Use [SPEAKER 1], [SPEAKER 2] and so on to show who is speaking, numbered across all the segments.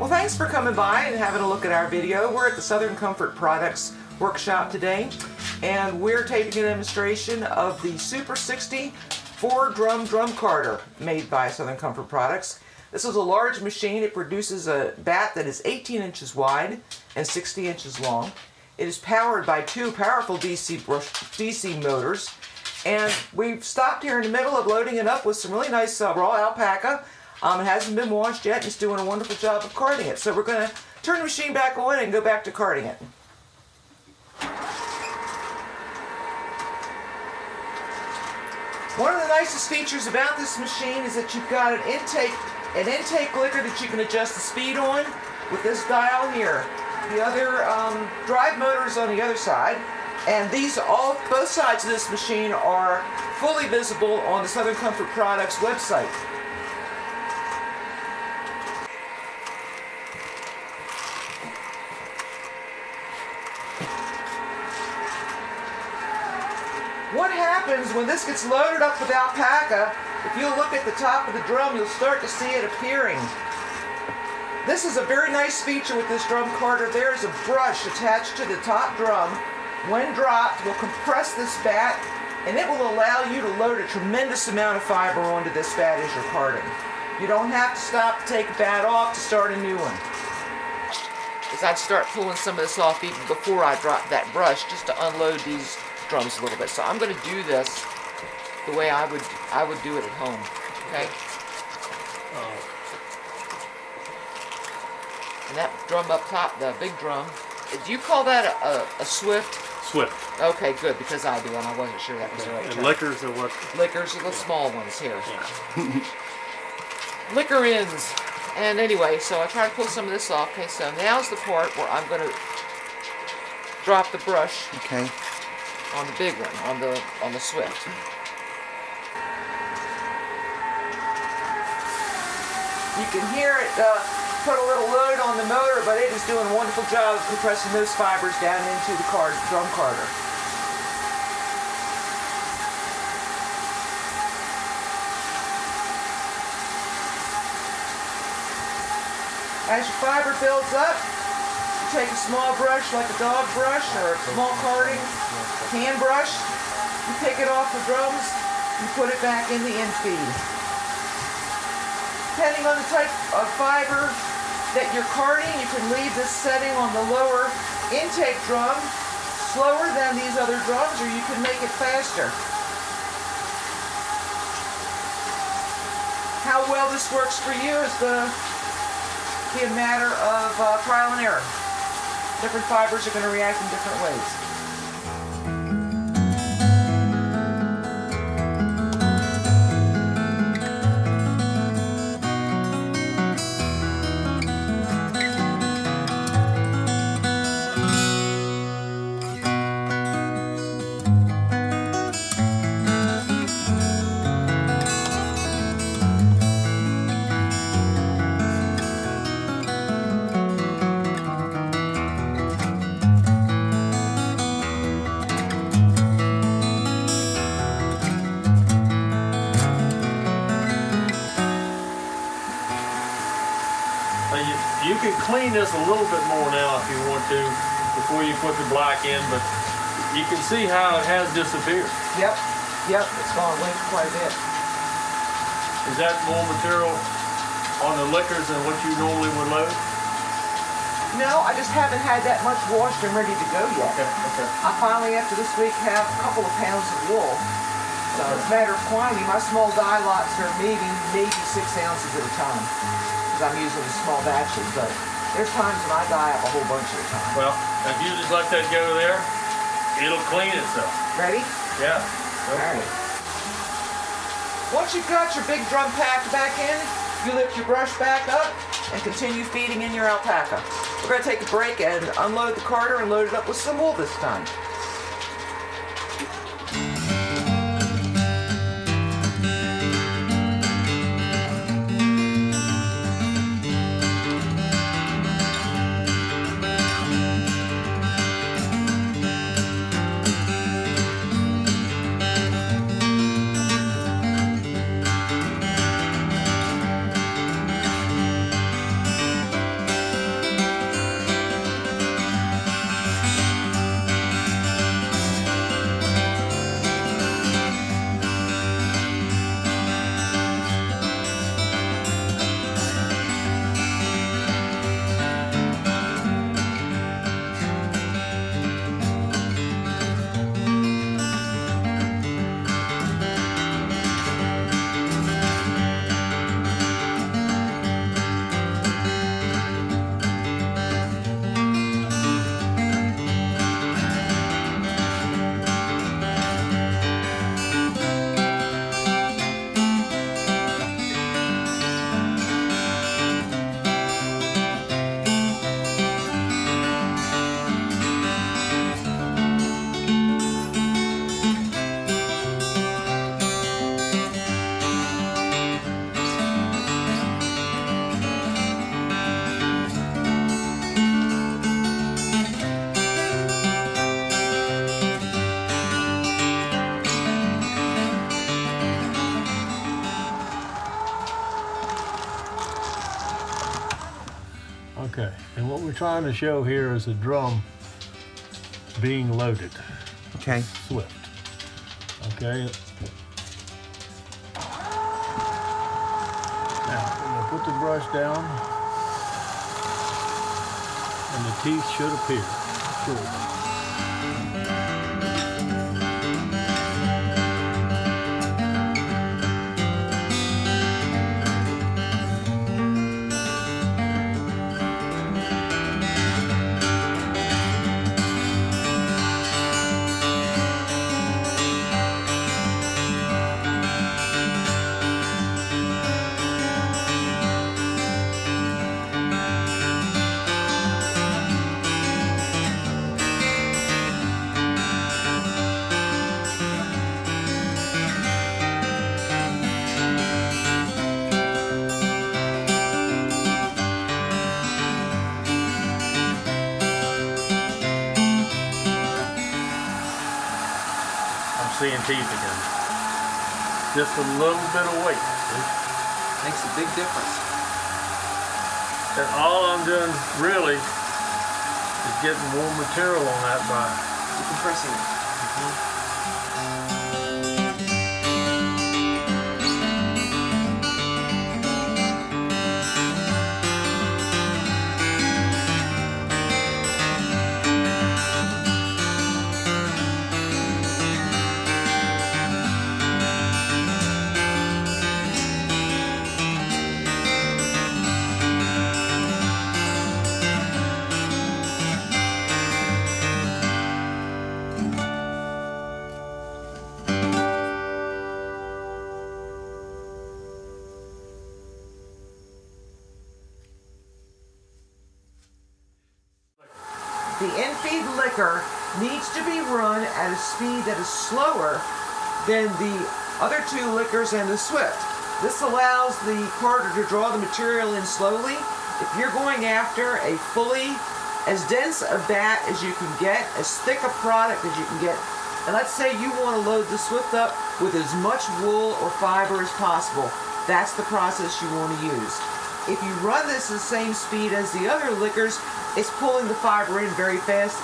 [SPEAKER 1] Well, thanks for coming by and having a look at our video. We're at the Southern Comfort Products workshop today, and we're taping a demonstration of the Super 60 4-drum drum carder made by Southern Comfort Products. This is a large machine. It produces a batt that is 18 inches wide and 60 inches long. It is powered by 2 powerful DC motors, and we've stopped here in the middle of loading it up with some really nice raw alpaca. It hasn't been washed yet, and it's doing a wonderful job of carding it. So we're going to turn the machine back on and go back to carding it. One of the nicest features about this machine is that you've got an intake clicker that you can adjust the speed on with this dial here. The other drive motor is on the other side, and both sides of this machine are fully visible on the Southern Comfort Products website. What happens when this gets loaded up with alpaca, if you look at the top of the drum, you'll start to see it appearing. This is a very nice feature with this drum carder. There is a brush attached to the top drum. When dropped, will compress this batt, and it will allow you to load a tremendous amount of fiber onto this batt as you're carding. You don't have to stop to take a batt off to start a new one. As I'd start pulling some of this off even before I drop that brush, just to unload these drums a little bit. So I'm going to do this the way I would do it at home. Okay. And that drum up top, the big drum, do you call that a Swift?
[SPEAKER 2] Swift.
[SPEAKER 1] Okay, good, because I do, and I wasn't sure that was the right term.
[SPEAKER 2] And liquors are what?
[SPEAKER 1] Liquors are the small ones here.
[SPEAKER 2] Yeah.
[SPEAKER 1] Liquor ends. And anyway, so I try to pull some of this off. Okay, so now's the part where I'm going to drop the brush. Okay. On the big one, on the Swift. You can hear it put a little load on the motor, but it is doing a wonderful job of compressing those fibers down into the drum carder. As your fiber builds up, you take a small brush like a dog brush or a small carding hand brush, you pick it off the drums, you put it back in the infeed. Depending on the type of fiber that you're carding, you can leave this setting on the lower intake drum slower than these other drums, or you can make it faster. How well this works for you is be a matter of trial and error. Different fibers are going to react in different ways.
[SPEAKER 2] You can clean this a little bit more now if you want to before you put the black in, but you can see how it has disappeared.
[SPEAKER 1] Yep, it's gone away quite a bit.
[SPEAKER 2] Is that more material on the liquors than what you normally would load?
[SPEAKER 1] No, I just haven't had that much washed and ready to go yet.
[SPEAKER 2] Okay.
[SPEAKER 1] I finally, after this week, have a couple of pounds of wool. So it's a matter of quantity. My small dye lots are maybe 6 ounces at a time, because I'm using small batches, but there's times when I dye up a whole bunch at a time.
[SPEAKER 2] Well, if you just let that go there, it'll clean itself.
[SPEAKER 1] Ready?
[SPEAKER 2] Yeah.
[SPEAKER 1] All right. Once you've got your big drum packed back in, you lift your brush back up and continue feeding in your alpaca. We're going to take a break and unload the carder and load it up with some wool this time.
[SPEAKER 2] Okay, and what we're trying to show here is a drum being loaded.
[SPEAKER 1] Okay.
[SPEAKER 2] Swift. Okay. Now, I'm going to put the brush down, and the teeth should appear shortly. Seeing teeth again. Just a little bit of weight.
[SPEAKER 1] Makes a big difference.
[SPEAKER 2] And all I'm doing really is getting more material on that by
[SPEAKER 1] Compressing it. The in-feed liquor needs to be run at a speed that is slower than the other two liquors and the Swift. This allows the carter to draw the material in slowly. If you're going after a fully, as dense a batt as you can get, as thick a product as you can get, and let's say you want to load the Swift up with as much wool or fiber as possible, that's the process you want to use. If you run this at the same speed as the other liquors, it's pulling the fiber in very fast.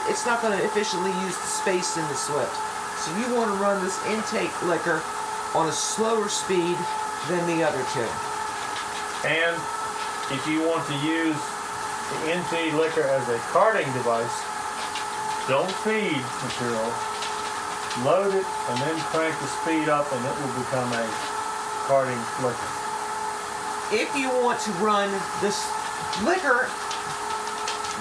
[SPEAKER 1] It's not going to efficiently use the space in the Swift. So you want to run this intake liquor on a slower speed than the other two.
[SPEAKER 2] And if you want to use the in-feed liquor as a carting device, don't feed material, load it, and then crank the speed up, and it will become a carting liquor.
[SPEAKER 1] If you want to run this liquor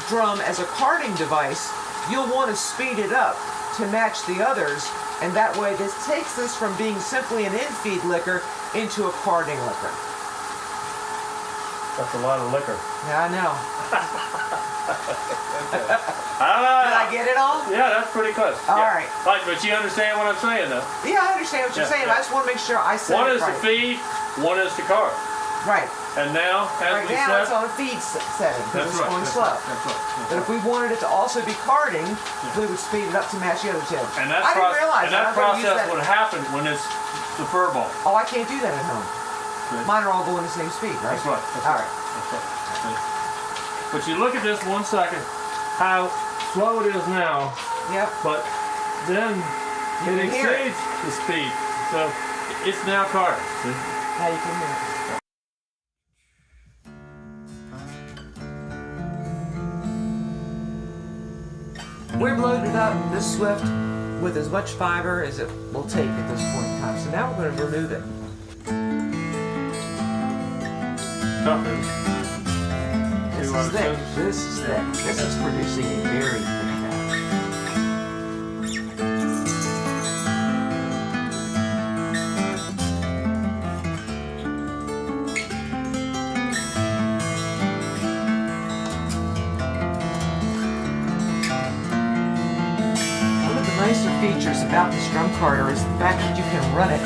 [SPEAKER 1] drum as a carting device, you'll want to speed it up to match the others, and that way this takes this from being simply an in-feed liquor into a carting liquor.
[SPEAKER 2] That's a lot of liquor.
[SPEAKER 1] Yeah, I know. Did I get it all?
[SPEAKER 2] Yeah, that's pretty close.
[SPEAKER 1] All right.
[SPEAKER 2] But you understand what I'm saying, though?
[SPEAKER 1] Yeah, I understand what you're saying.
[SPEAKER 2] Yeah.
[SPEAKER 1] I just want to make sure I said
[SPEAKER 2] One
[SPEAKER 1] it
[SPEAKER 2] is
[SPEAKER 1] right.
[SPEAKER 2] to feed, one is to cart.
[SPEAKER 1] Right.
[SPEAKER 2] And now, as
[SPEAKER 1] Right
[SPEAKER 2] we
[SPEAKER 1] now
[SPEAKER 2] said,
[SPEAKER 1] it's on a feed setting because
[SPEAKER 2] that's
[SPEAKER 1] it's
[SPEAKER 2] right.
[SPEAKER 1] going
[SPEAKER 2] That's
[SPEAKER 1] slow.
[SPEAKER 2] right. That's right.
[SPEAKER 1] But if we wanted it to also be carting, we would speed it up to match the other two.
[SPEAKER 2] And that,
[SPEAKER 1] I didn't realize
[SPEAKER 2] and that
[SPEAKER 1] I'm gonna use
[SPEAKER 2] process would happen when it's the fur ball.
[SPEAKER 1] Oh, I can't do that at home.
[SPEAKER 2] See?
[SPEAKER 1] Mine are all going the same speed, right?
[SPEAKER 2] That's right. That's
[SPEAKER 1] all
[SPEAKER 2] right. That's right. See? But you look at this 1 second, how slow it is now,
[SPEAKER 1] Yep.
[SPEAKER 2] but then
[SPEAKER 1] You
[SPEAKER 2] it
[SPEAKER 1] can hear it.
[SPEAKER 2] exceeds the speed. So it's now carting. See?
[SPEAKER 1] Now you can hear it. We've loaded up this Swift with as much fiber as it will take at this point in time. So now we're going to remove it.
[SPEAKER 2] Tough, isn't it?
[SPEAKER 1] This
[SPEAKER 2] See what
[SPEAKER 1] is
[SPEAKER 2] it
[SPEAKER 1] thick.
[SPEAKER 2] says?
[SPEAKER 1] This is thick. This is producing a very thick batter. One of the nicer features about this drum carter is the fact that you can run it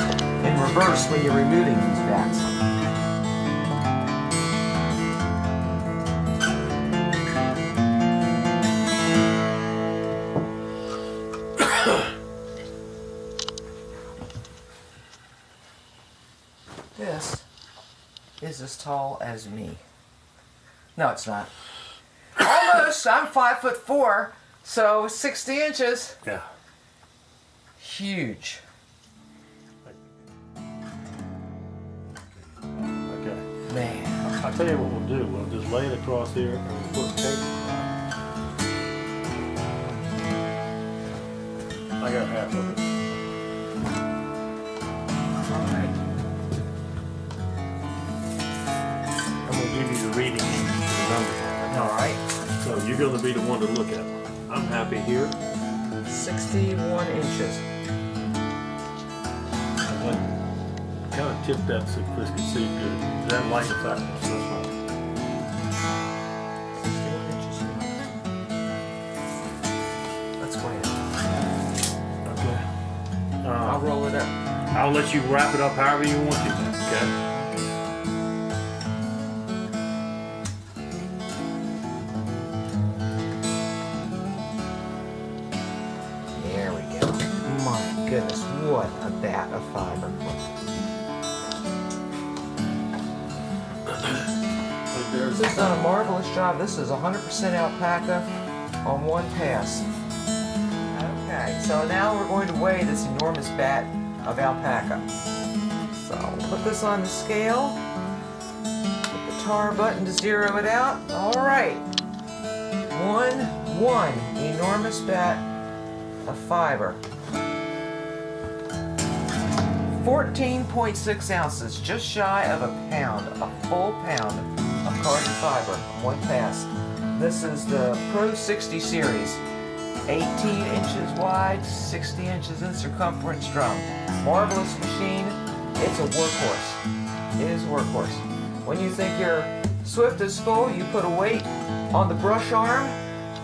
[SPEAKER 1] in reverse when you're removing these bats. This is as tall as me. No, it's not. Almost. I'm 5'4", so 60 inches.
[SPEAKER 2] Yeah.
[SPEAKER 1] Huge.
[SPEAKER 2] Okay.
[SPEAKER 1] Man.
[SPEAKER 2] I'll tell you what we'll do. We'll just lay it across here and we'll put tape on. I got half of it.
[SPEAKER 1] Alright.
[SPEAKER 2] I'm going to give you the reading, the numbers on it.
[SPEAKER 1] Alright.
[SPEAKER 2] So you're going to be the one to look at them. I'm happy here.
[SPEAKER 1] 61 inches.
[SPEAKER 2] Kind of tip that so Chris can see good. That light effect. So that's fine.
[SPEAKER 1] 61 inches. That's great.
[SPEAKER 2] Okay.
[SPEAKER 1] I'll roll it up.
[SPEAKER 2] I'll let you wrap it up however you want to. Okay.
[SPEAKER 1] There we go. My goodness, what a batt of fiber. This has done a marvelous job. This is 100% alpaca on one pass. Okay, so now we're going to weigh this enormous batt of alpaca. So we'll put this on the scale. Hit the tar button to zero it out. All right. One enormous batt of fiber. 14.6 ounces, just shy of a pound, a full pound of carbon fiber in one pass. This is the Pro 60 series. 18 inches wide, 60 inches in circumference drum. Marvelous machine. It's a workhorse. It is a workhorse. When you think your Swift is full, you put a weight on the brush arm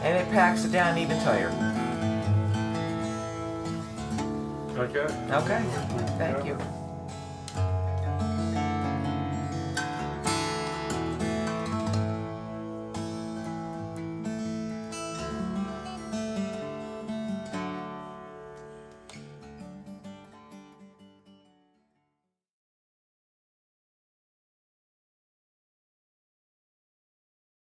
[SPEAKER 1] and it packs it down even tighter.
[SPEAKER 2] Okay.
[SPEAKER 1] Okay, thank you.